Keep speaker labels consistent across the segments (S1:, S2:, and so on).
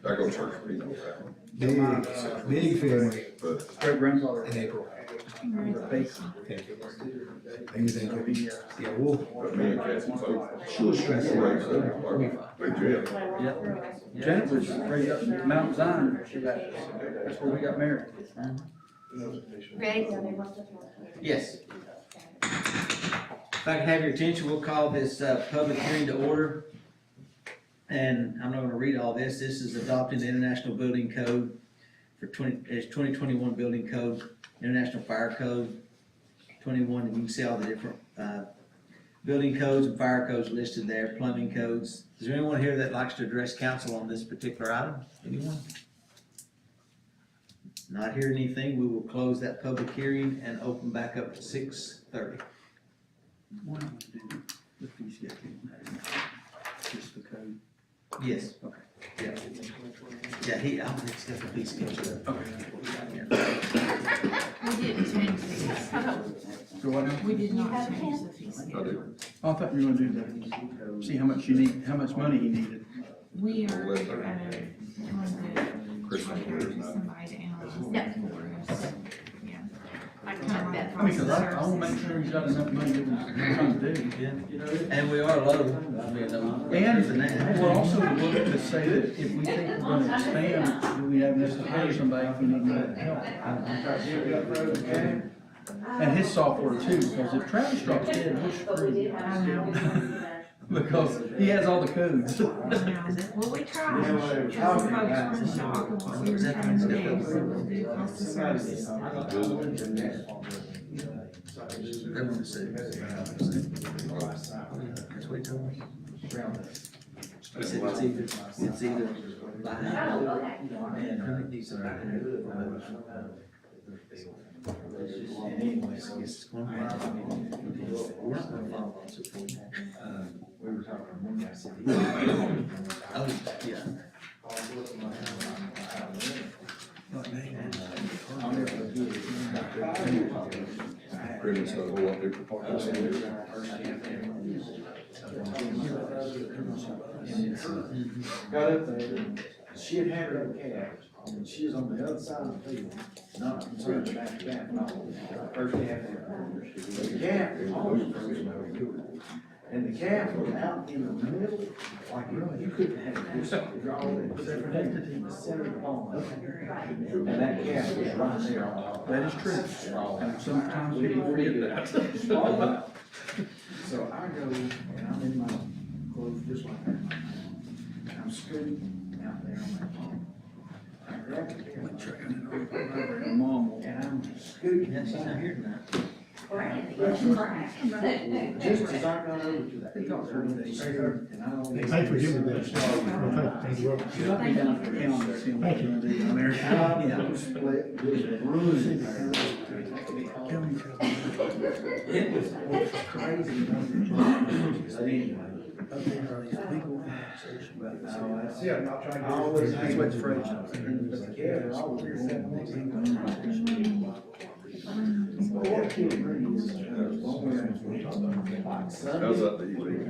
S1: I go to church for you.
S2: Big family.
S3: Great grandfather.
S2: In April.
S3: Face.
S2: Okay. And you think, yeah, we'll.
S1: But me and Cassie both.
S2: Sure, stress it.
S1: Big jail.
S3: Yep. Janet was raised up in Mount Zion. That's where we got married.
S4: Ready?
S5: Yes. If I can have your attention, we'll call this public hearing to order. And I'm not gonna read all this. This is adopting the International Building Code for 2021 Building Code, International Fire Code 21, and you can see all the different building codes and fire codes listed there, plumbing codes. Is there anyone here that likes to address council on this particular item? Anyone? Not hearing anything, we will close that public hearing and open back up at 6:30.
S3: Why don't we do the fee schedule? Just the code.
S5: Yes.
S3: Okay.
S5: Yeah. Yeah, I don't think it's got the fee schedule.
S4: We didn't change these.
S3: So what now?
S4: We did not change the fees.
S1: I do.
S3: Oh, I thought you were gonna do that. See how much you need, how much money you needed.
S4: We are, going to
S1: Christmas years now.
S4: somebody to analyze that for us. Yeah. I kind of
S3: I mean, cause I wanna make sure he's got enough money to do what he's trying to do.
S5: Yeah. And we are low. I mean,
S3: And we're also looking to say that if we think we're gonna expand, do we have enough to hire somebody if we need more help? And his software too, because if Travis drops dead, we're screwed.
S4: I know.
S3: Because he has all the codes.
S4: I know. Well, we tried. Some folks were in shock of what we were trying to do, so we'll do cost of services.
S5: Everyone to say. That's what he told me. He said it's either behind and who needs to buy it. Anyways, I guess it's going to happen. We're not going to follow up support.
S6: We were talking to one guy said.
S5: Oh, yeah.
S1: Really, so a whole lot different.
S6: Got up there, she had had her own cat, and she was on the other side of the field, not concerned about the cat, no. First day after, the cat was always and the cat was out in the middle, like, you couldn't have this, you're all in the center of the pond. And that cat was right there on top.
S3: That is true. And sometimes people forget that.
S6: So I go, and I'm in my clothes just like that. And I'm scooting out there on that pond. I grab the cat.
S3: Mom.
S6: And I'm scooting.
S5: Yeah, she's not here tonight.
S6: Just as I got over to that. And I don't.
S7: Thanks for giving me that. Thank you.
S3: She's not be down for counting, see what they're gonna do down there.
S6: Yeah. Split, just ruined. It was crazy. But anyway. I always.
S3: That's what's phrased.
S6: But the cat was
S1: How's that the evening?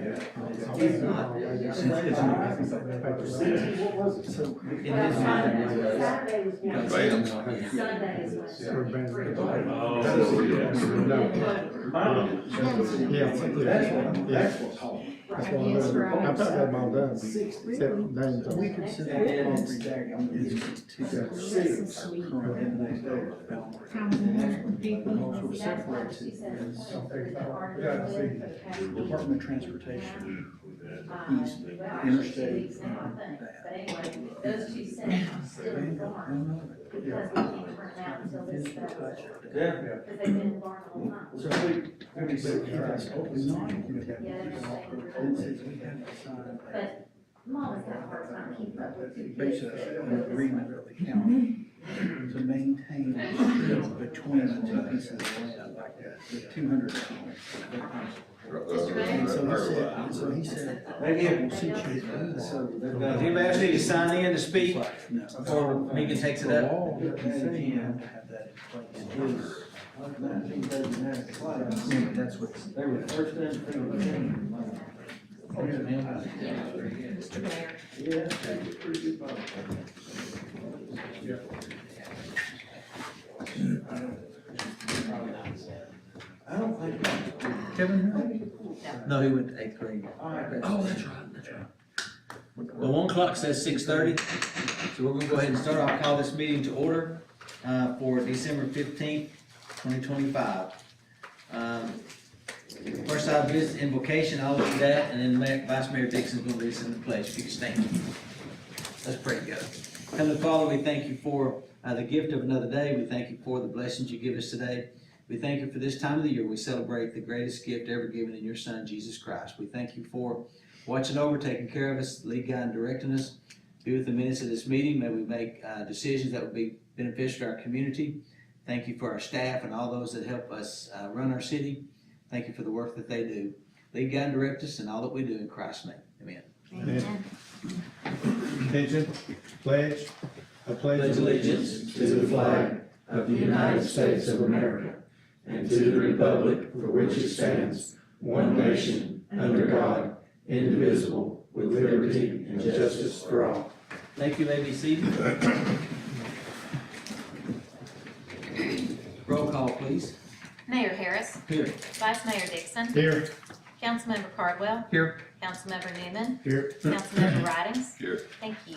S7: That's what's hard. That's what I'm doing. I've got that all done. Except names on
S3: We
S7: it.
S3: could sit there every day, I'm getting also separates it as Department of Transportation, East, Interstate, that.
S4: Those two sections still in farm, because we can't turn out until this stuff, because they've been in farm all the time.
S3: So we said,
S4: But Mama's got a hard time keeping up with you.
S3: basically an agreement with the county to maintain a strip between the two pieces of land, like the 200. So he said, we'll see you.
S5: Does anybody else need to sign in to speak before Megan takes it
S3: The
S5: up?
S3: law doesn't say you have to have that in place. Yeah, but that's what.
S6: They were the first thing.
S4: Mr. Mayor.
S6: Yeah, that's a pretty good ball.
S5: No, he went to 8th grade.
S6: All right,
S5: Oh, that's right, that's right. Well, 1 o'clock says 6:30, so we're gonna go ahead and start. I'll call this meeting to order, for December 15th, 2025. First item of business, invocation, I'll do that, and then Vice Mayor Dixon's gonna lead us in the pledge. If you can stand. Let's pray together. Heavenly Father, we thank you for the gift of another day. We thank you for the blessings you give us today. We thank you for this time of the year. We celebrate the greatest gift ever given in your Son, Jesus Christ. We thank you for watching over, taking care of us, lead, guide, and directing us. Be with the minutes of this meeting. May we make decisions that will be beneficial to our community. Thank you for our staff and all those that help us run our city. Thank you for the work that they do. Lead, guide, and direct us in all that we do in Christ's name. Amen.
S7: Amen. Attention, pledge. I pledge
S5: allegiance
S7: to the flag of the United States of America and to the republic for which it stands, one nation, under God, indivisible, with liberty and justice for all.
S5: Thank you. May be seated. Roll call, please.
S4: Mayor Harris.
S5: Here.
S4: Vice Mayor Dixon.
S7: Here.
S4: Councilmember Cardwell.
S5: Here.
S4: Councilmember Newman.
S7: Here.
S4: Councilmember Ridings.
S1: Here.
S4: Thank you.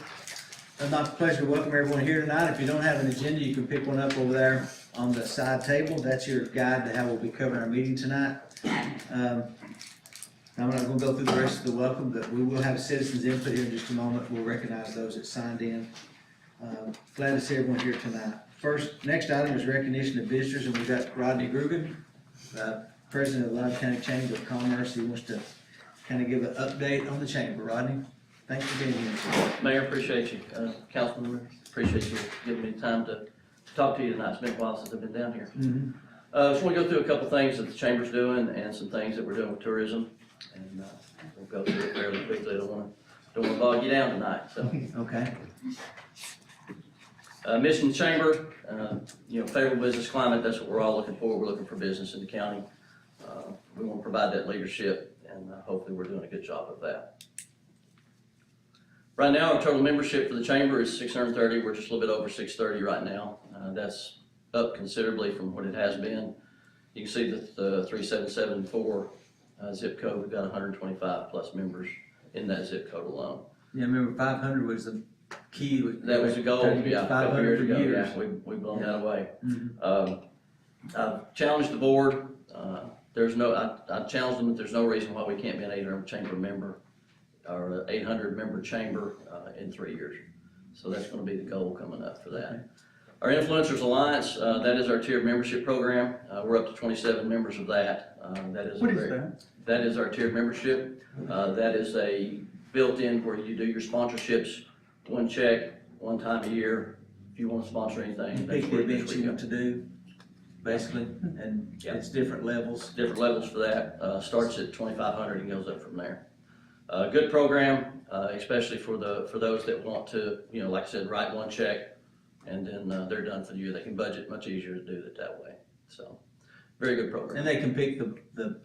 S5: It's my pleasure to welcome everyone here tonight. If you don't have an agenda, you can pick one up over there on the side table. That's your guide to how we'll be covering our meeting tonight. I'm not gonna go through the rest of the welcome, but we will have citizens input here in just a moment. We'll recognize those that signed in. Glad to see everyone here tonight. Next item is recognition of visitors, and we've got Rodney Grugan, President of the Loudon County Chamber of Commerce. He wants to kind of give an update on the chamber. Rodney, thanks for being here.
S8: Mayor, appreciate you, Councilman, appreciate you giving me time to talk to you tonight. It's been a while since I've been down here. Just want to go through a couple things that the chamber's doing and some things that we're doing with tourism, and we'll go through it fairly quickly. I don't want to bog you down tonight, so.
S5: Okay.
S8: Mission Chamber, favorable business climate, that's what we're all looking for. We're looking for business in the county. We want to provide that leadership, and hopefully we're doing a good job of that. Right now, our total membership for the chamber is 630. We're just a little bit over 630 right now. That's up considerably from what it has been. You can see that the 3774 zip code, we've got 125 plus members in that zip code alone.
S5: Yeah, remember 500 was the key.
S8: That was the goal, yeah, a couple
S5: 500
S8: years
S5: for
S8: ago,
S5: years.
S8: yeah, we've blown that away.
S5: Mhm.
S8: I've challenged the board, I challenged them that there's no reason why we can't be an 800 chamber member, or an 800 member chamber, in 3 years. So that's gonna be the goal coming up for that.
S5: Okay.
S8: Our Influencers Alliance, that is our tiered membership program, we're up to 27 members of that.
S5: What is that?
S8: That is our tiered membership, that is a built-in where you do your sponsorships, one check, one time a year, if you wanna sponsor anything.
S5: You
S8: that's
S5: pick the
S8: where
S5: events you
S8: go.
S5: want to do, basically, and
S8: Yeah.
S5: it's different levels.
S8: Different levels for that, starts at 2,500 and goes up from there. Good program, especially for those that want to, like I said, write one check and then they're done for the year. They can budget much easier to do it that way. So, very good program.
S5: And they can pick the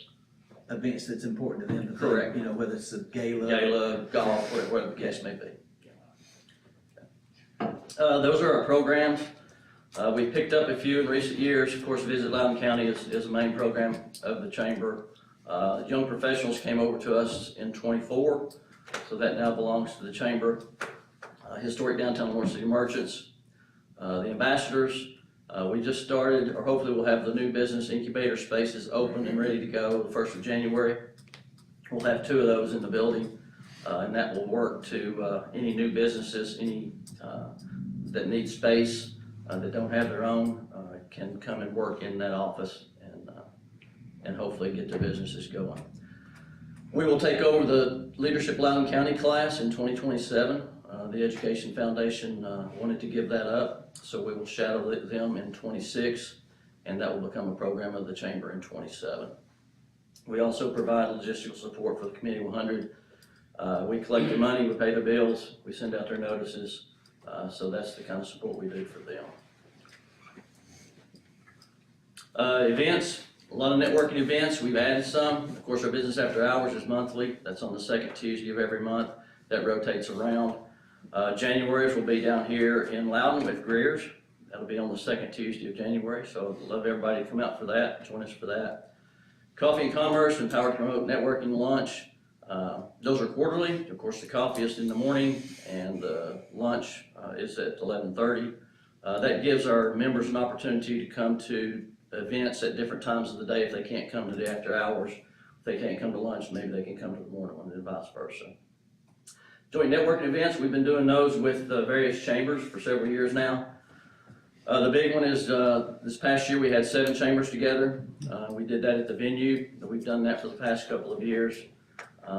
S5: events that's important to them.
S8: Correct.
S5: Whether it's a gala.
S8: Gala, golf, whatever the case may be. Those are our programs. We picked up a few in recent years. Of course, Visit Loudon County is the main program of the chamber. Young professionals came over to us in '24, so that now belongs to the chamber. Historic Downtown Lawrence City Merchants, the ambassadors. We just started, or hopefully we'll have the new business incubator spaces open and ready to go the 1st of January. We'll have 2 of those in the building, and that will work to any new businesses, any that need space, that don't have their own, can come and work in that office and hopefully get their businesses going. We will take over the Leadership Loudon County class in 2027. The Education Foundation wanted to give that up, so we will shadow them in 26, and that will become a program of the chamber in 27. We also provide logistical support for the Committee 100. We collect the money, we pay the bills, we send out their notices, so that's the kind of support we do for them. Events, a lot of networking events, we've added some. Of course, our Business After Hours is monthly, that's on the 2nd Tuesday of every month, that rotates around. January's will be down here in Loudon with Greer's. That'll be on the 2nd Tuesday of January, so I'd love everybody to come out for that, join us for that. Coffee and Commerce, Empowered to Promote Networking Lunch. Those are quarterly. Of course, the coffee is in the morning and lunch is at 11:30. That gives our members an opportunity to come to events at different times of the day if they can't come to the after hours. If they can't come to lunch, maybe they can come to the morning one and vice versa. Joint networking events, we've been doing those with the various chambers for several years now. The big one is this past year we had 7 chambers together. We did that at the venue. We've done that for the past couple of years.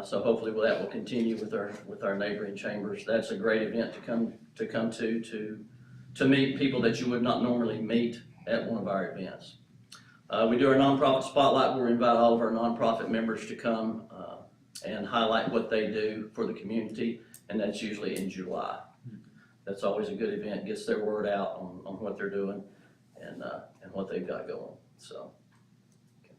S8: So hopefully that will continue with our neighboring chambers. That's a great event to come to meet people that you would not normally meet at one of our events. We do our nonprofit spotlight where we invite all of our nonprofit members to come and highlight what they do for the community, and that's usually in July. That's always a good event, gets their word out on what they're doing and what they've got going. So, okay.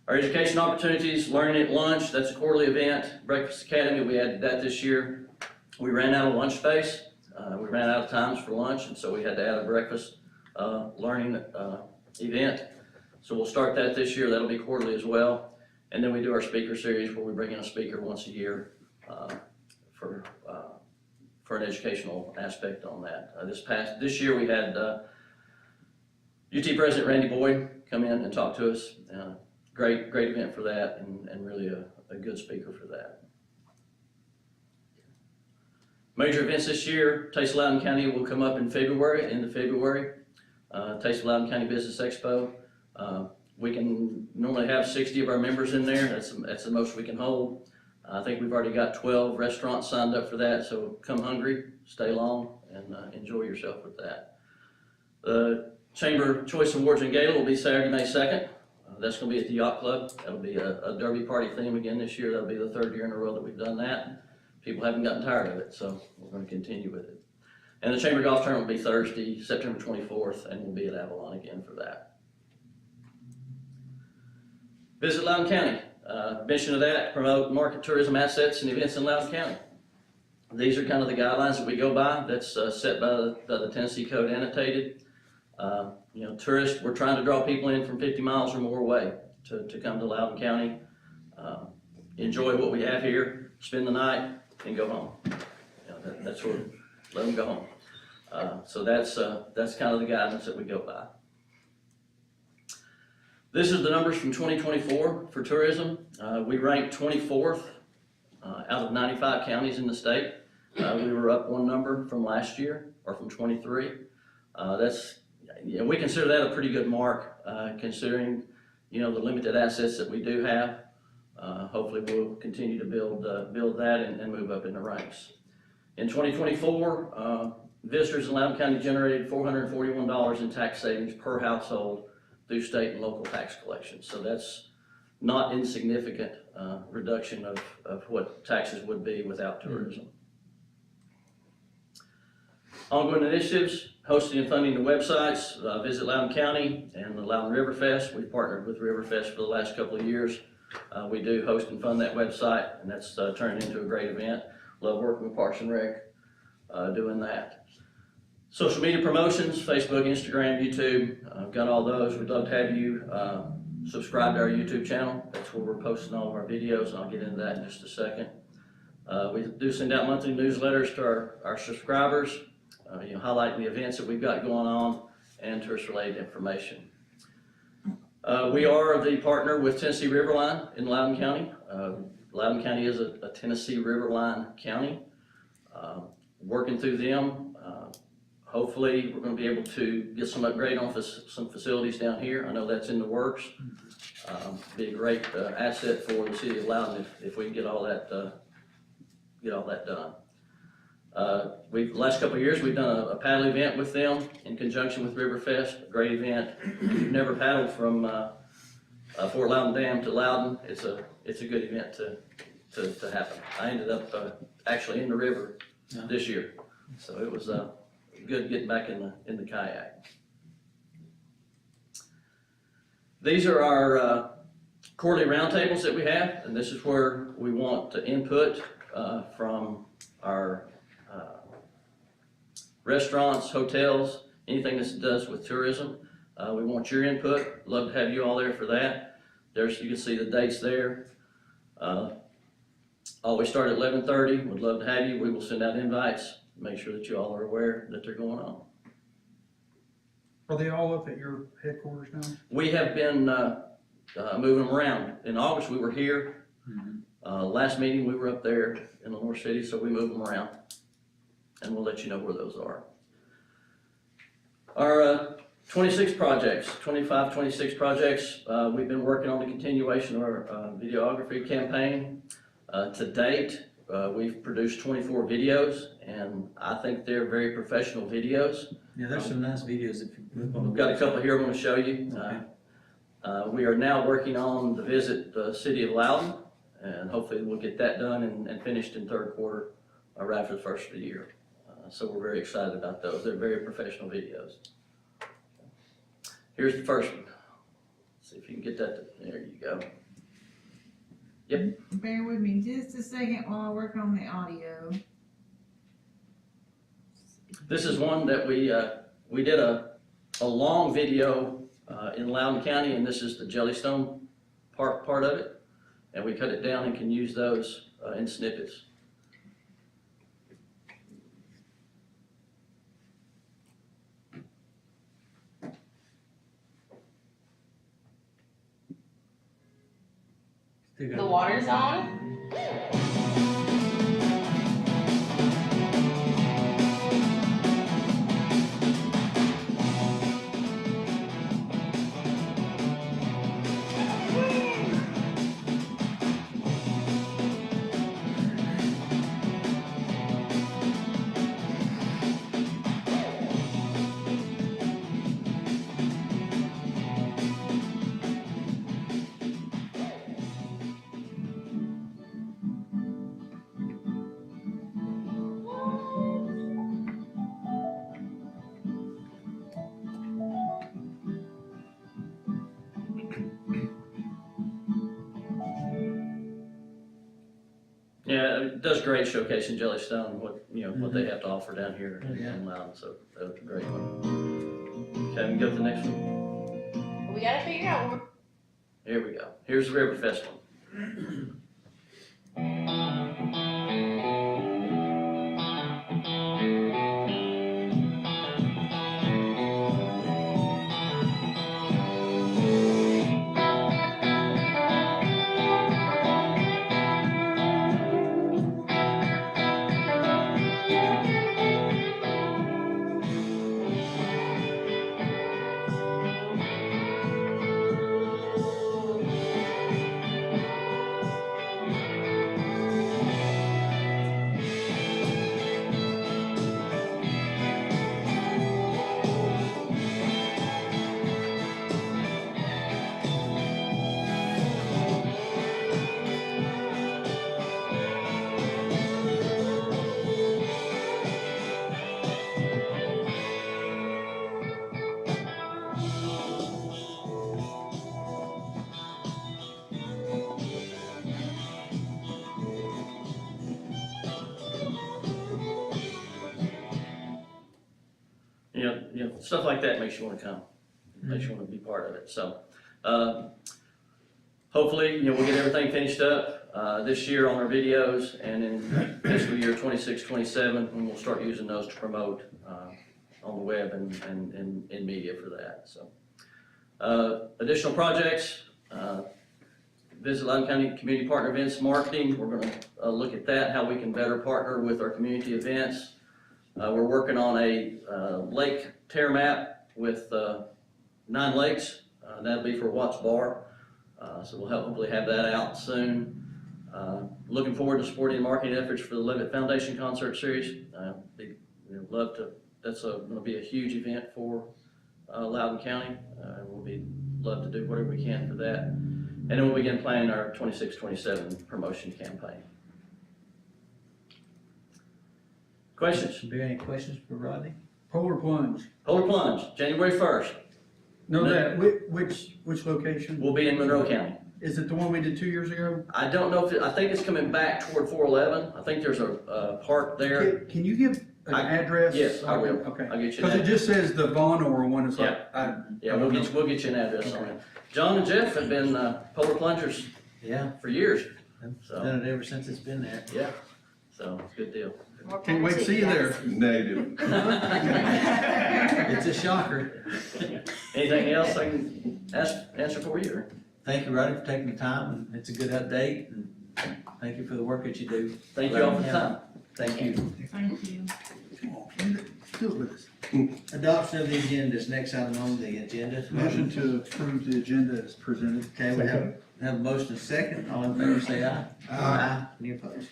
S8: Our education opportunities, Learning at Lunch, that's a quarterly event. Breakfast Academy, we added that this year. We ran out of lunch space. We ran out of times for lunch, and so we had to add a breakfast learning event. So we'll start that this year. That'll be quarterly as well. And then we do our speaker series where we bring in a speaker once a year for an educational aspect on that. This year we had UT President Randy Boyd come in and talk to us. Great event for that, and really a good speaker for that. Major events this year, Taste of Loudon County will come up in February, end of February. Taste of Loudon County Business Expo. We can normally have 60 of our members in there. That's the most we can hold. I think we've already got 12 restaurants signed up for that, so come hungry, stay long, and enjoy yourself with that. The Chamber Choice Awards and Gala will be Saturday, May 2nd. That's going to be at the Yacht Club. That'll be a derby party theme again this year. That'll be the 3rd year in a row that we've done that. People haven't gotten tired of it, so we're going to continue with it. And the Chamber Golf Tournament will be Thursday, September 24th, and we'll be at Avalon again for that. Visit Loudon County. Mission of that, promote market tourism assets and events in Loudon County. These are kind of the guidelines that we go by. That's set by the Tennessee Code annotated. Tourists, we're trying to draw people in from 50 miles or more away to come to Loudon County, enjoy what we have here, spend the night, and go home. That's where, let them go home. So that's kind of the guidance that we go by. This is the numbers from 2024 for tourism. We ranked 24th out of 95 counties in the state. We were up 1 number from last year, or from 23. We consider that a pretty good mark, considering the limited assets that we do have. Hopefully we'll continue to build that and move up in the ranks. In 2024, visitors in Loudon County generated $441 in tax savings per household through state and local tax collections. So that's not insignificant reduction of what taxes would be without tourism. Ongoing initiatives, hosting and funding the websites, Visit Loudon County and the Loudon River Fest. We've partnered with River Fest for the last couple of years. We do host and fund that website, and that's turned into a great event. Love working with Parks and Rec doing that. Social media promotions, Facebook, Instagram, YouTube, I've got all those. We'd love to have you subscribe to our YouTube channel. That's where we're posting all of our videos, and I'll get into that in just a second. We do send out monthly newsletters to our subscribers, highlighting the events that we've got going on and tourist-related information. We are the partner with Tennessee Riverline in Loudon County. Loudon County is a Tennessee Riverline county. Working through them, hopefully we're going to be able to get some upgrade on some facilities down here. I know that's in the works. Be a great asset for the city of Loudon if we can get all that done. The last couple of years we've done a paddle event with them in conjunction with Riverfest. A great event. If you've never paddled from Fort Loudon Dam to Loudon, it's a good event to happen. I ended up actually in the river this year, so it was good getting back in the kayak. These are our quarterly roundtables that we have, and this is where we want to input from our restaurants, hotels, anything that does with tourism. We want your input. Love to have you all there for that. you can see the dates there. Always start at 11:30. Would love to have you. We will send out invites. Make sure that you all are aware that they're going on.
S3: Are they all up at your headquarters now?
S8: We have been moving them around. In August, we were here. Last meeting, we were up there in Lenore City, so we moved them around. And we'll let you know where those are. Our 26 projects, 25, 26 projects, we've been working on the continuation of our videography campaign. To date, we've produced 24 videos, and I think they're very professional videos.
S5: Yeah, there's some nice videos if you look on
S8: We've
S5: the.
S8: got a couple here I'm going to show you. We are now working on the visit the city of Loudon, and hopefully we'll get that done and finished in third quarter right after the first of the year. So we're very excited about those. They're very professional videos. Here's the first one. See if you can get that. There you go.
S9: Bear with me just a second while I work on the audio.
S8: This is one that we did a long video in Loudon County, and this is the Jellystone part of it. And we cut it down and can use those in snippets.
S9: The water's on?
S8: Yeah, it does great showcasing Jellystone and what they have to offer down here in Loudon. So that was a great one. Okay, we can go to the next one.
S9: We gotta figure out what.
S8: Here we go. Here's the River Festival. Stuff like that makes you want to come, makes you want to be part of it. So, hopefully, we'll get everything finished up this year on our videos, and in fiscal year 26, 27, and we'll start using those to promote on the web and in media for that. So, additional projects. Visit Loudon County Community Partner Events Marketing. We're going to look at that, how we can better partner with our community events. We're working on a lake tear map with 9 lakes. That'll be for Watts Bar. So we'll hopefully have that out soon. Looking forward to supporting marketing efforts for the Levitt Foundation Concert Series. Love to. That's going to be a huge event for Loudon County. We'll love to do whatever we can for that. And then we'll begin planning our 26-27 promotion campaign. Questions?
S5: Do you have any questions for Rodney?
S3: Polar plunge.
S8: Polar Plunge, January 1st.
S3: No,
S8: No.
S3: that, which location?
S8: We'll be in Monroe County.
S3: Is it the one we did 2 years ago?
S8: I don't know I think it's coming back toward 411. I think there's a park there.
S3: Can you give an address?
S8: Yes, I will.
S3: Okay.
S8: I'll get you
S3: Because
S8: that.
S3: it just says the Vonor one, it's like,
S8: Yeah, we'll get you an address on it. John and Jeff have been, polar plungers
S5: Yeah,
S8: for years, so,
S5: done it ever since it's been there.
S8: yeah, so, good deal.
S3: can't wait to see you there.
S1: Negative.
S5: It's a shocker.
S8: Anything else I can answer for you, or?
S5: Thank you, Roddy, for taking the time, and it's a good update, and thank you for the work that you do.
S8: Thank you all for the time.
S5: Thank you.
S9: Thank you.
S3: Come on, do it with us.
S5: Adoption of the agenda is next item on the agenda.
S3: Motion to approve the agenda as presented.
S5: Okay, we have a motion and second, all in favor say aye. Aye. Any opposed?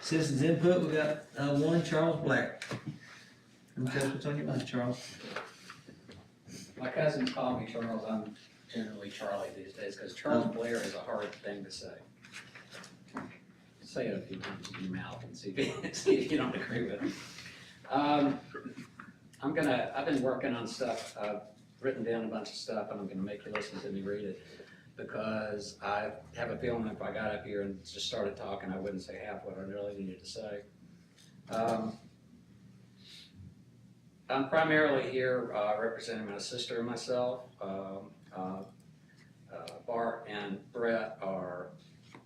S5: Citizens input, we got, one, Charles Black. Tell us what's on your mind, Charles.
S10: My cousins call me Charles, I'm generally Charlie these days, because Charles Blair is a hard thing to say. Say it a few times in your mouth and see if you don't agree with it. I've been working on stuff, I've written down a bunch of stuff, and I'm gonna make you listen to me read it, because I have a feeling if I got up here and just started talking, I wouldn't say half what I really needed to say. I'm primarily here representing my sister and myself. Bart and Brett are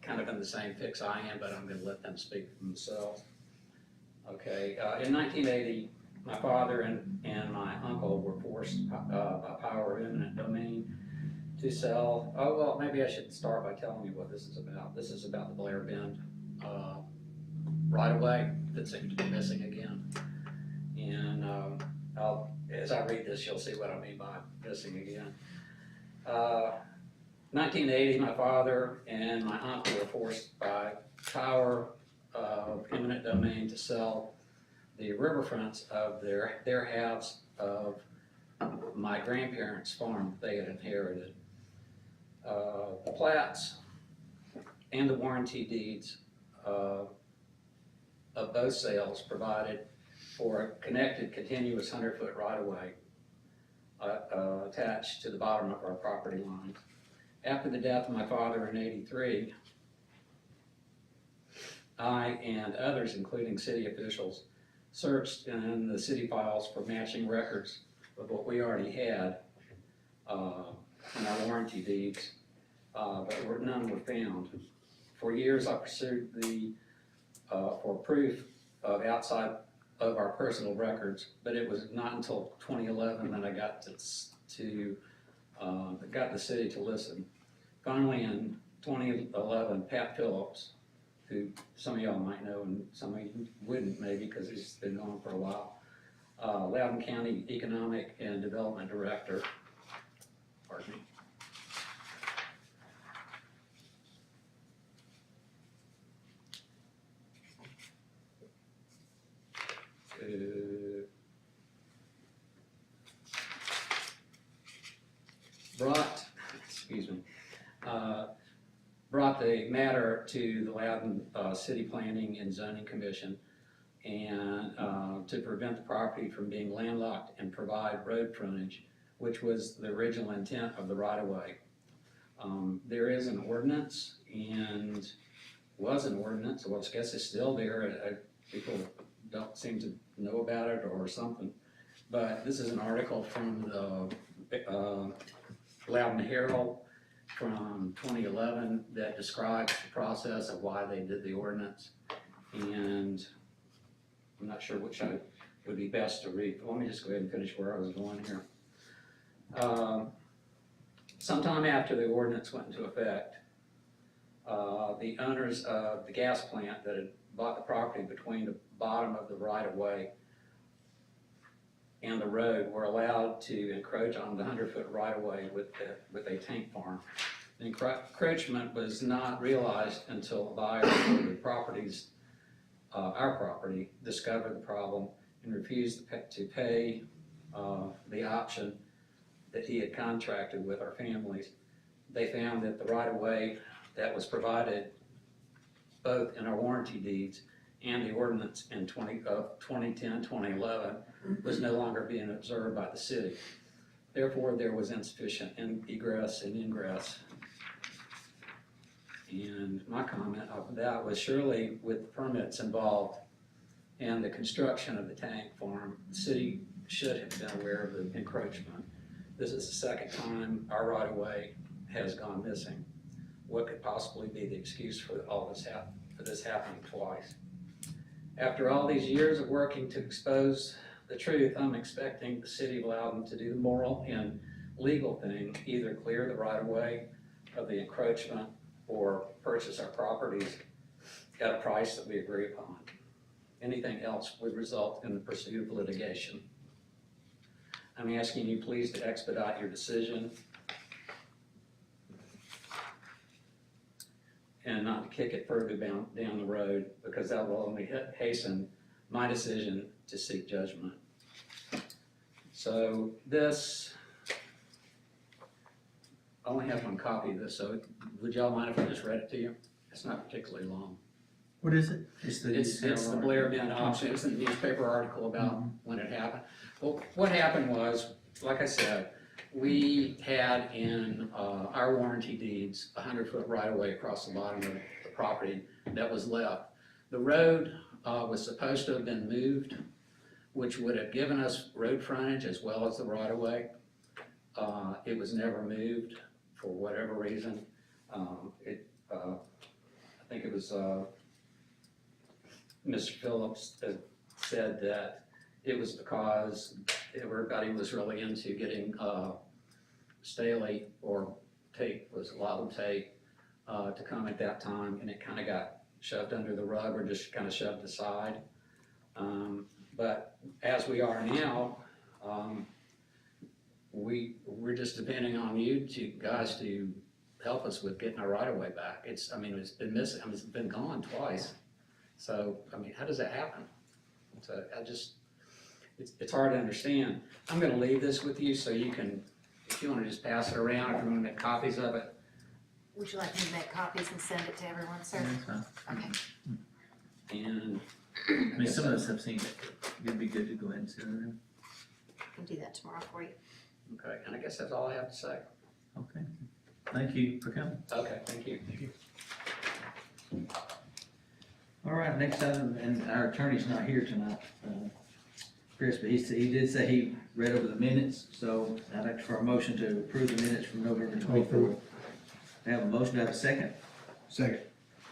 S10: kind of in the same fix I am, but I'm going to let them speak for themselves. Okay, in 1980, my father and my uncle were forced by power of eminent domain to sell. Oh, well, maybe I should start by telling you what this is about. This is about the Blair Bend right-of-way that seems to be missing again. And as I read this, you'll see what I mean by missing again. 1980, my father and my uncle were forced by power of eminent domain to sell the riverfronts of their halves of my grandparents' farm that they had inherited. The plats and the warranty deeds of both sales provided for a connected continuous 100-foot right-of-way attached to the bottom of our property line. After the death of my father in '83, I and others, including city officials, searched in the city files for matching records of what we already had in our warranty deeds, but none were found. For years, I pursued for proof of outside of our personal records, but it was not until 2011 that I got got the city to listen. Finally, in 2011, Pat Phillips, who some of y'all might know and some of you wouldn't maybe because he's been gone for a while, Loudon County Economic and Development Director, pardon me. Brought the matter to the Loudon City Planning and Zoning Commission and to prevent the property from being landlocked and provide road frontage, which was the original intent of the right-of-way. There is an ordinance and was an ordinance, well, I guess it's still there. People don't seem to know about it or something. But this is an article from the Loudon Herald from 2011 that describes the process of why they did the ordinance. And I'm not sure which would be best to read. Let me just go ahead and finish where I was going here. Sometime after the ordinance went into effect, the owners of the gas plant that had bought the property between the bottom of the right-of-way and the road were allowed to encroach on the 100-foot right-of-way with a tank farm. The encroachment was not realized until a buyer for the properties, our property, discovered the problem and refused to pay the option that he had contracted with our families. They found that the right-of-way that was provided both in our warranty deeds and the ordinance in 2010, 2011 was no longer being observed by the city. Therefore, there was insufficient egress and ingress. And my comment of that was surely with permits involved, and the construction of the tank farm, the city should have been aware of the encroachment. This is the second time our right-of-way has gone missing. What could possibly be the excuse for all this for this happening twice? After all these years of working to expose the truth, I'm expecting the city of Loudon to do the moral and legal thing, either clear the right-of-way of the encroachment or purchase our properties at a price that we agree upon. Anything else would result in the pursuit of litigation. I'm asking you please to expedite your decision and not to kick it further down the road, because that will only hasten my decision to seek judgment. So this, I only have one copy of this, so would y'all mind if I just read it to you? It's not particularly long.
S2: What is it?
S10: It's the Blair Bend option. It was a newspaper article about when it happened. Well, what happened was, like I said, we had in our warranty deeds a 100-foot right-of-way across the bottom of the property that was left. The road was supposed to have been moved, which would have given us road frontage as well as the right-of-way. It was never moved for whatever reason. I think it was Mr. Phillips that said that it was because everybody was really into getting Staley or tape, was Loudon tape, to come at that time, and it kind of got shoved under the rug or just kind of shoved aside. But as we are now, we're just depending on you guys to help us with getting our right-of-way back. It's been missing, it's been gone twice. So, how does that happen? So it's hard to understand. I'm gonna leave this with you so you can, if you wanna just pass it around, if you wanna make copies of it.
S4: Would you like me to make copies and send it to everyone, sir? Okay.
S10: And
S5: Some of us have seen it. It'd be good to go ahead and send them.
S4: I can do that tomorrow for you.
S10: okay, and I guess that's all I have to say.
S5: Okay. Thank you for coming.
S10: Okay, thank you.
S5: All right, next item, and our attorney's not here tonight, Chris, but he did say he read over the minutes, so I'd like for a motion to approve the minutes from November 24th. I have a motion, do I have a second?
S2: Second.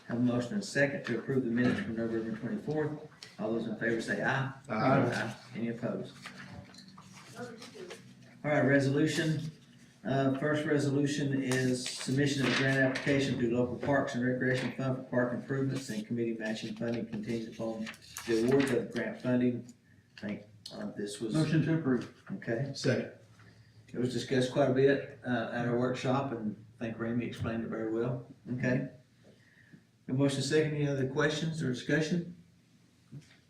S5: Have a motion and a second to approve the minutes from November 24th. All those in favor say aye.
S2: Aye.
S5: Any opposed? All right, resolution. First resolution is submission of a grant application to local parks and recreation fund for park improvements and committee matching funding contingent upon the award of grant funding. I think this was.
S3: Motion to approve.
S5: Okay.
S2: Second.
S5: It was discussed quite a bit at our workshop, and I think Ramey explained it very well. Okay. A motion second, any other questions or discussion?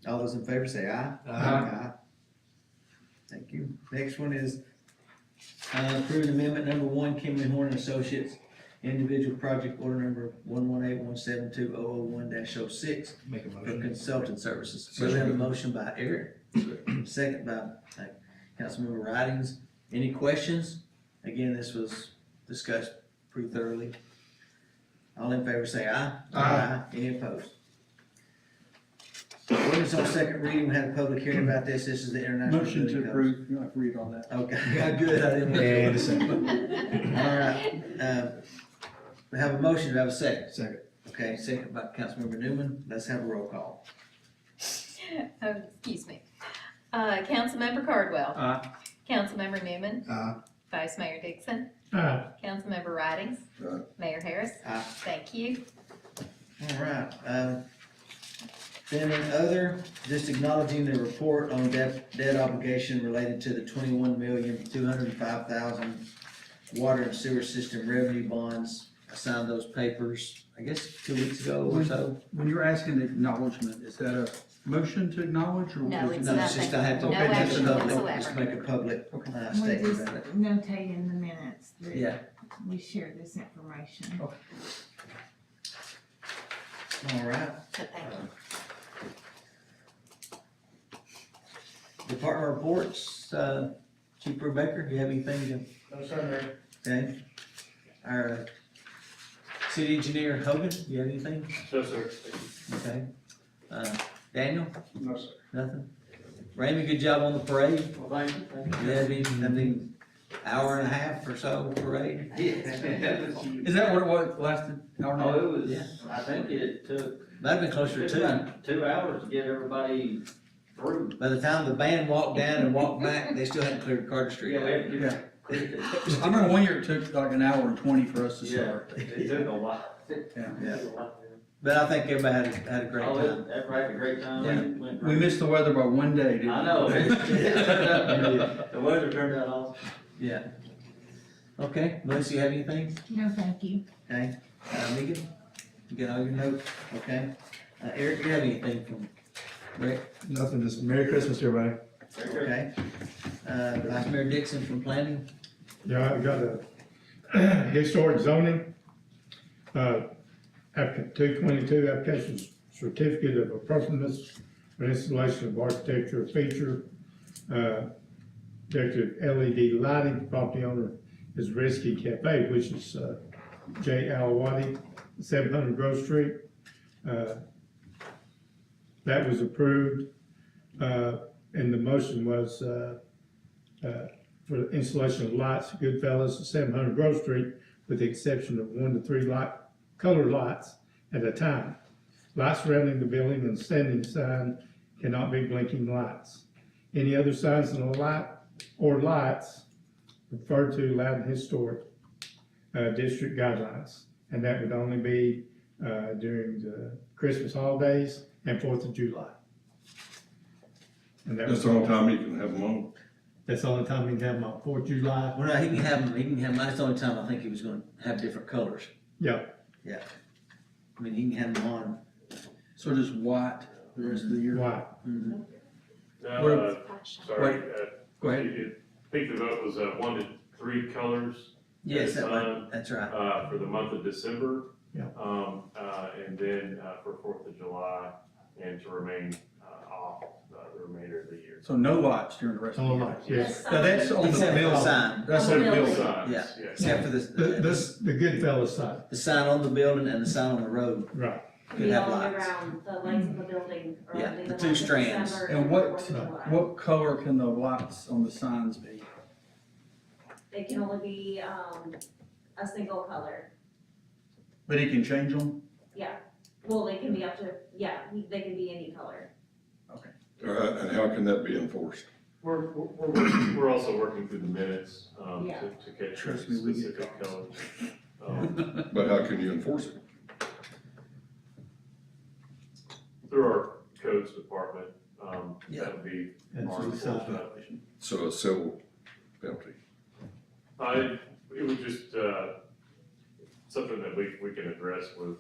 S5: All those in favor say aye.
S2: Aye.
S5: Thank you. Next one is approving amendment number 1, Kimley Horn and Associates, individual project order number 118172001-06
S2: Make a
S5: for
S2: motion.
S5: consultant services. So we have a motion by Eric, second by Councilmember Ridings. Any questions? Again, this was discussed pretty thoroughly. All in favor say aye.
S2: Aye.
S5: Any opposed? Ordinance on second reading, we had a public hearing about this. This is the international.
S3: Motion
S5: Building
S3: to
S5: Code.
S3: approve. You don't have to read all that.
S5: Okay, good, I didn't.
S2: And a second.
S5: All right, we have a motion, do I have a second?
S2: Second.
S5: Okay, second by Councilmember Newman, let's have a roll call.
S4: Excuse me. Councilmember Cardwell.
S3: Aye.
S4: Councilmember Newman.
S2: Aye.
S4: Vice Mayor Dixon.
S2: Aye.
S4: Councilmember Ridings.
S1: Aye.
S4: Mayor Harris.
S5: Aye.
S4: Thank you.
S5: All right, then in other, just acknowledging the report on debt obligation related to the 21,205,000 water and sewer system revenue bonds. I signed those papers, I guess, 2 weeks ago or so.
S3: When you're asking acknowledgement, is that a motion to acknowledge or?
S4: No,
S3: is it-
S4: it's
S5: No, it's just I have to.
S4: No action
S5: Just
S4: whatsoever.
S5: make a public
S9: We
S5: statement
S9: just
S5: about it.
S9: notate in the minutes that
S5: Yeah.
S9: we share this information.
S5: All right.
S4: Thank you.
S5: Department reports, Chief Brubaker, do you have anything to?
S6: No, sir.
S5: Okay. Our city engineer Hogan, do you have anything?
S6: No, sir.
S5: Okay. Daniel,
S3: No, sir.
S5: nothing? Ramey, good job on the parade.
S6: Well, thank you.
S5: Yeah, I mean, hour and a half or so parade.
S3: Is that what it was, lasted? Hour and a half?
S6: Oh, it was,
S5: Yeah.
S6: I think it took,
S5: Might have been closer to 2.
S6: about 2 hours to get everybody through.
S5: By the time the band walked down and walked back, they still hadn't cleared Carter Street.
S6: Yeah, we had to
S3: Yeah.
S6: get.
S3: I remember one year it took like an hour and 20 for us to
S6: Yeah,
S3: start.
S6: it took a while.
S3: Yeah.
S5: But I think everybody had a great
S6: Oh,
S5: time.
S6: everybody had a great time.
S5: Yeah.
S6: It went
S3: We
S6: great.
S3: missed the weather by one day, didn't we?
S6: I know. It turned out- The weather turned out awesome.
S5: Yeah. Okay, Melissa, you have anything?
S9: No, thank you.
S5: Okay, Megan, you got all your notes, okay? Eric, you have anything from Rick?
S2: Nothing, just Merry Christmas, everybody.
S5: Okay. Vice Mayor Dixon from planning?
S7: Yeah, I got a historic zoning, applicant 222, application certificate of appropriateness for installation of architectural feature, decorative LED lighting. Property owner is Risky Cafe, which is J. Alawati, 700 Grove Street. That was approved, and the motion was for the installation of lights, Goodfellas, 700 Grove Street, with the exception of 1 to 3 colored lights at a time. Lights surrounding the building and standing sign cannot be blinking lights. Any other signs in the light or lights refer to Loudon Historic District guidelines, and that would only be during the Christmas holidays and 4th of July. And that
S1: That's
S7: was
S1: the only time you can have them on.
S7: That's the only time we can have them on 4th of July.
S5: Well, no, he can have them, that's the only time I think he was gonna have different colors.
S7: Yeah.
S5: Yeah. I mean, he can have them on.
S3: So just white the rest of the year?
S7: White.
S5: Mhm.
S11: No, sorry,
S3: Go ahead.
S11: I think the vote was 1 to 3 colors.
S5: Yes,
S11: Yes,
S5: that's right.
S11: For the month of December.
S7: Yeah.
S11: And then for 4th of July, and to remain off the remainder of the year.
S3: So no lights during the rest of the
S7: No
S3: year?
S7: lights, yes.
S3: Now that's on the
S5: Except for the
S3: bill.
S5: sign,
S3: That's
S4: On
S3: on
S4: the
S3: the bill.
S4: building.
S11: Signs,
S5: yeah,
S11: yes.
S5: except for
S7: The Goodfellas side,
S5: the sign on the building and the sign on the road
S7: right.
S5: could
S4: Be
S5: have
S4: all year
S5: lights.
S4: round, the lights in the building are
S5: Yeah,
S4: only
S5: the
S4: the
S5: two
S4: month of
S5: strands.
S4: December
S3: And what-
S4: 4th of July.
S3: What color can the lights on the signs be?
S4: It can only be, a single color,
S3: But he can change them?
S4: well, they can be up to, they can be any color.
S1: All right, and how can that be enforced?
S11: We're also working through the minutes,
S4: Yeah.
S11: to catch
S3: Trust me, we get
S11: specific
S3: calls.
S11: colors.
S1: But how can you enforce it?
S11: Through our codes department,
S5: Yeah.
S11: that would be
S7: And
S11: our
S7: so the sign.
S11: enforcement.
S1: So a civil penalty.
S11: It would just, something that we can address with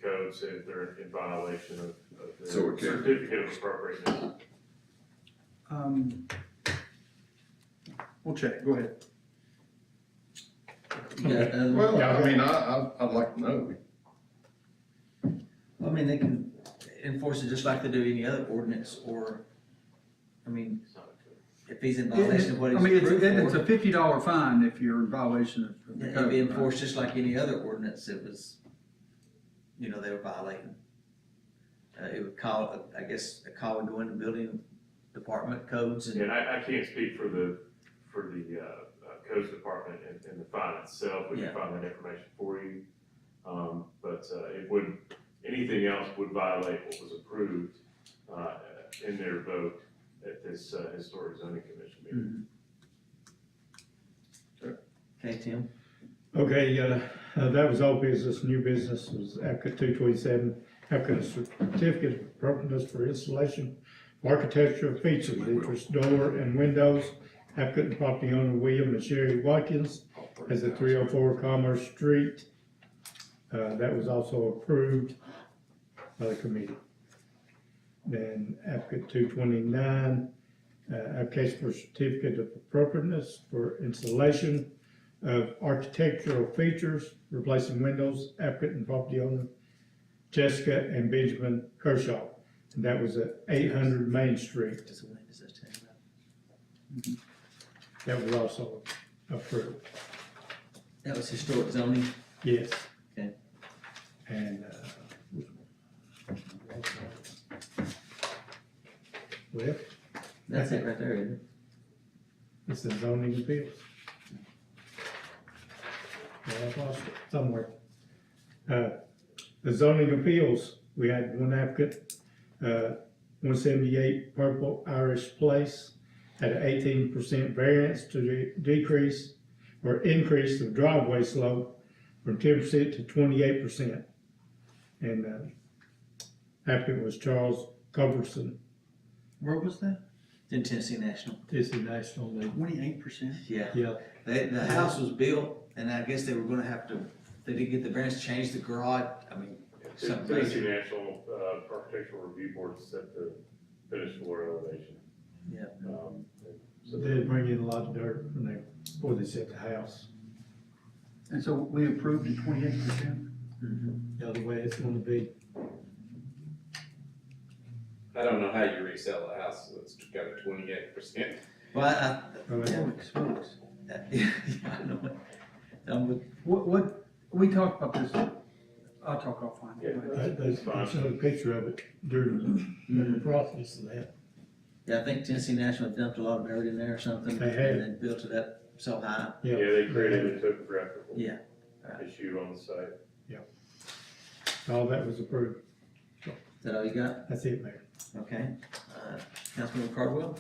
S11: codes if they're in violation of
S1: So
S11: their
S1: it can-
S11: certificate of appropriateness.
S3: We'll check, go ahead.
S5: You got another one?
S1: Well,
S7: Yeah.
S1: I mean, I'd like to know.
S5: I mean, they can enforce it just like they do any other ordinance, or, I mean, if he's in violation of what
S3: I
S5: he's
S3: mean,
S5: approved
S3: it's
S5: for,
S3: a $50 fine if you're in violation of the code.
S5: it'd be enforced just like any other ordinance that was, they were violating. It would call, I guess, a call would go into building department codes and,
S11: And I can't speak for the codes department and the fine itself, we
S5: Yeah.
S11: can find that information for you. But it would, anything else would violate what was approved in their vote at this historic zoning commission meeting.
S5: okay, Tim?
S7: Okay, that was old business. New business was applicant 227, applicant certificate of appropriateness for installation of architectural features, interest door and windows. Applicant and property owner William and Sherry Watkins as at 304 Commerce Street. That was also approved by the committee. Then applicant 229, application for certificate of appropriateness for installation of architectural features, replacing windows, applicant and property owner Jessica and Benjamin Kershaw. And that was at 800 Main Street. That was also approved.
S5: That was historic zoning.
S7: Yes.
S5: Okay.
S7: And, Well,
S5: That's it right there, isn't it?
S7: it's the zoning appeals. Yeah, I lost it somewhere. The zoning appeals, we had one applicant, 178 Purple Irish Place, had an 18% variance to decrease or increase the driveway slope from 10% to 28%. And applicant was Charles Culberson.
S3: Where was that?
S5: In Tennessee National.
S7: This is national league.
S3: 28%?
S5: Yeah.
S7: Yeah.
S5: The house was built, and I guess they were gonna have to, they didn't get the variance to change the garage, I mean, something
S11: Tennessee
S5: major.
S11: National, Architectural Review Board set the finished floor elevation.
S5: Yeah.
S11: So
S7: They did bring in a lot of dirt when they, before they set the house.
S3: And so we approved at 28%?
S7: The other way it's gonna be.
S12: I don't know how you resell a house that's got a 28%.
S5: Well, I,
S3: Felix.
S5: yeah, I know it.
S3: What, we talked about this, I'll talk offline.
S11: Yeah.
S7: They showed a picture of it during the process of that.
S5: Yeah, I think Tennessee National dumped a lot of dirt in there or something.
S7: They had.
S5: And then built it up so high.
S11: Yeah, they created a topographical
S5: Yeah.
S11: issue on the site.
S7: All that was approved.
S5: Is that all you got?
S7: That's it, Mayor.
S5: Okay. Councilmember Cardwell?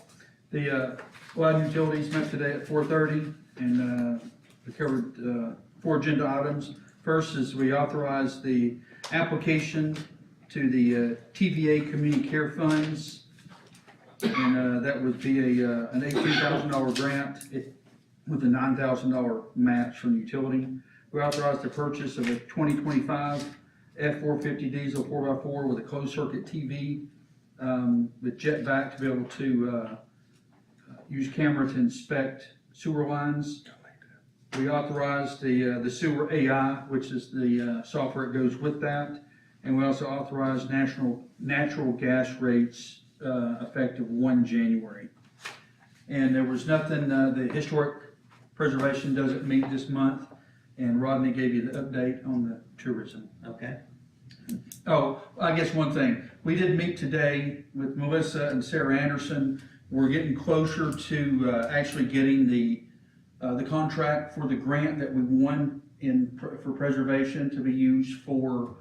S3: The Loudon Utilities met today at 4:30 and we covered 4 agenda items. First is we authorized the application to the TVA Community Care Funds. And that would be an $18,000 grant with a $9,000 match from the utility. We authorized the purchase of a 2025 F450 diesel 4x4 with a closed circuit TV with jet vac to be able to use camera to inspect sewer lines. We authorized the sewer AI, which is the software that goes with that. And we also authorized natural gas rates effective 1 January. And there was nothing, the historic preservation doesn't meet this month, and Rodney gave you the update on the tourism.
S5: Okay.
S3: Oh, I guess one thing, we did meet today with Melissa and Sarah Anderson. We're getting closer to actually getting the contract for the grant that we won for preservation to be used for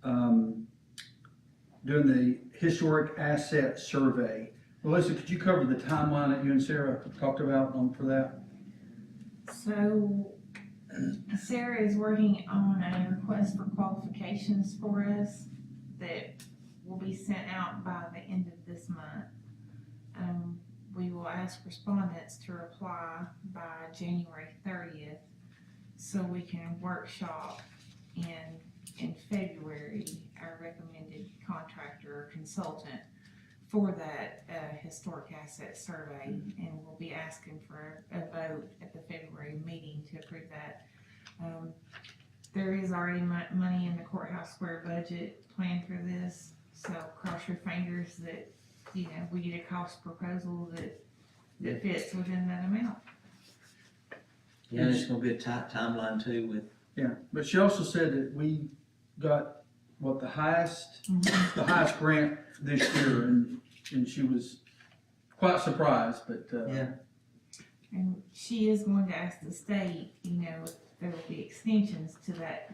S3: doing the historic asset survey. Melissa, could you cover the timeline that you and Sarah talked about for that?
S9: So Sarah is working on a request for qualifications for us that will be sent out by the end of this month. We will ask respondents to reply by January 30th so we can workshop in February our recommended contractor or consultant for that historic asset survey, and we'll be asking for a vote at the February meeting to approve that. There is already money in the courthouse square budget planned for this, so cross your fingers that, you know, we get a cost proposal that fits within that amount.
S5: Yeah, there's gonna be a tight timeline too with.
S3: Yeah, but she also said that we got, what, the highest grant this year, and she was quite surprised, but,
S5: Yeah.
S9: And she is going to ask the state, you know, if there will be extensions to that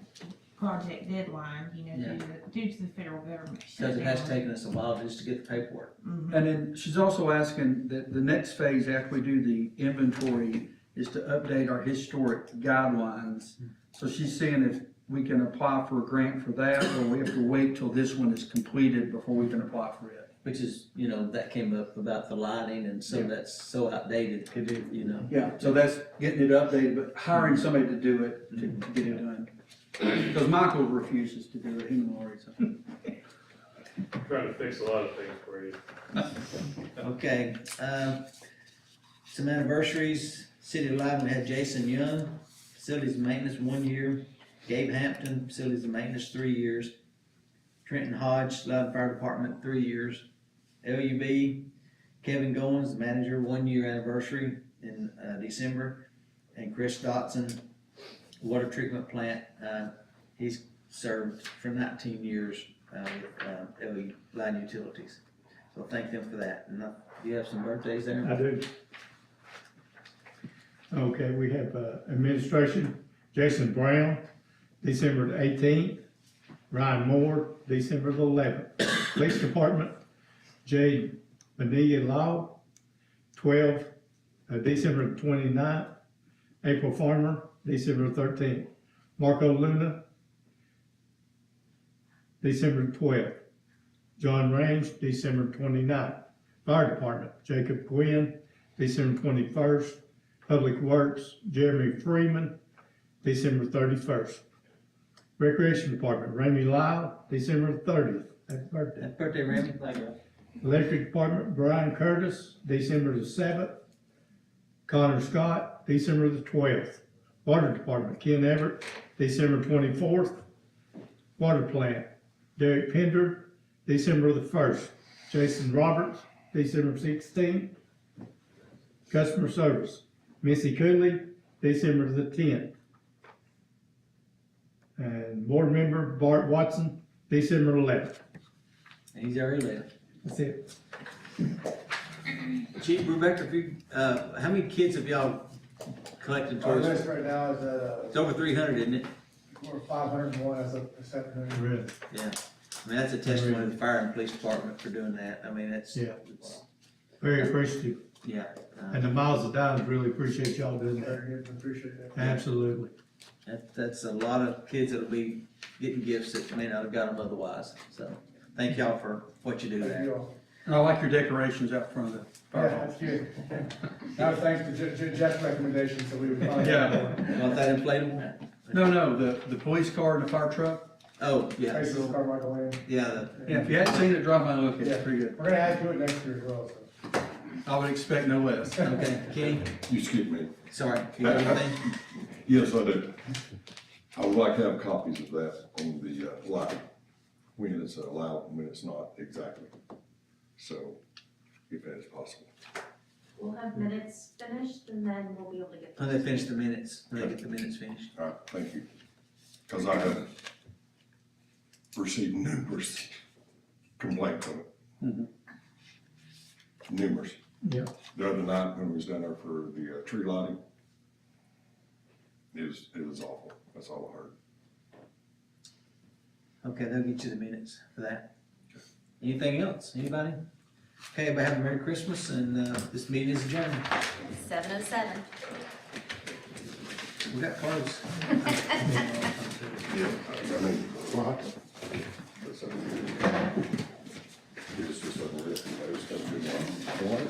S9: project deadline, you know,
S5: Yeah.
S9: due to the federal government
S5: Because
S9: shutdown.
S5: it has taken us a while just to get the paperwork.
S9: Mhm.
S3: and then she's also asking that the next phase after we do the inventory is to update our historic guidelines. So she's saying if we can apply for a grant for that, or we have to wait till this one is completed before we can apply for it.
S5: Which is, you know, that came up about the lighting, and so that's so outdated, you know.
S3: Yeah, so that's getting it updated, but hiring somebody to do it, to get it done. Because Michael refuses to do it, him and Lori, so.
S11: Trying to fix a lot of things for you.
S5: Okay, some anniversaries. City of Loudon, we had Jason Young, facilities and maintenance, 1 year. Gabe Hampton, facilities and maintenance, 3 years. Trenton Hodge, Loudon Fire Department, 3 years. LUB, Kevin Goins, manager, 1 year anniversary in December. And Chris Dotson, water treatment plant, he's served for 19 years with Loudon Utilities. So thank them for that. And do you have some birthdays there?
S7: I do. Okay, we have, administration, Jason Brown, December the 18th. Ryan Moore, December the 11th. Police Department, J. Bonilla Law, 12, December the 29th. April Farmer, December the 13th. Marco Luna, December the 12th. John Range, December 29th. Fire Department, Jacob Gwynn, December 21st. Public Works, Jeremy Freeman, December 31st. Recreation Department, Ramey Lyle, December 30th. Happy birthday.
S5: Happy birthday, Randy. Thank you.
S7: Electric Department, Brian Curtis, December the 7th. Connor Scott, December the 12th. Water Department, Ken Everett, December 24th. Water Plant, Derek Pender, December the 1st. Jason Roberts, December 16th. Customer Service, Missy Cooley, December the 10th. And Board Member Bart Watson, December 11th.
S5: And he's already left.
S7: That's it.
S5: Chief Rebecca, if you, how many kids have y'all collected
S2: Our
S5: towards?
S2: list right now is
S5: It's over 300, isn't it?
S2: we're 501 as of 700.
S7: Really?
S5: Yeah. I mean, that's a testimony to the fire and police department for doing that. I mean, that's,
S7: Yeah. Very appreciative.
S5: yeah.
S7: And the Miles of Dimes really appreciate y'all doing that.
S2: Very good, appreciate that.
S7: Absolutely.
S5: That's a lot of kids that'll be getting gifts that may not have got them otherwise. So, thank y'all for what you do
S2: Thank
S5: there.
S2: you all.
S3: And I like your decorations out front of the
S2: Yeah,
S3: fire hall.
S2: that's good. That was thanks to Jeff's recommendation, so we would find
S3: Yeah.
S2: out.
S5: Want that inflatable?
S3: No, the police car and the fire truck.
S5: Oh, yeah.
S2: Thanks to Carmichael Lane.
S5: Yeah,
S3: Yeah, if you hadn't seen it, drive by and look at it, it's pretty good.
S2: We're gonna add to it next year as well, so.
S3: I would expect no less.
S5: okay. Kenny,
S1: You skip me.
S5: sorry, you got anything?
S1: Yes, I do. I would like to have copies of that on the, live, when it's allowed and when it's not exactly. So, if that is possible.
S4: We'll have minutes finished and then we'll be able to get.
S5: When they finish the minutes, when they get the minutes finished.
S1: All right, thank you. Because I have received numerous complaints on it.
S3: Mhm.
S1: Numerous.
S7: Yeah.
S1: The other night when we was down there for the tree lighting, it was awful. That's all I heard.
S5: Okay, they'll get you the minutes for that. Anything else? Anybody? Okay, everybody have a Merry Christmas, and this meeting is adjourned.
S4: 7:07.
S5: We got close.
S1: Yeah, I mean, what? It's just, it was just unreal. It was supposed to be one.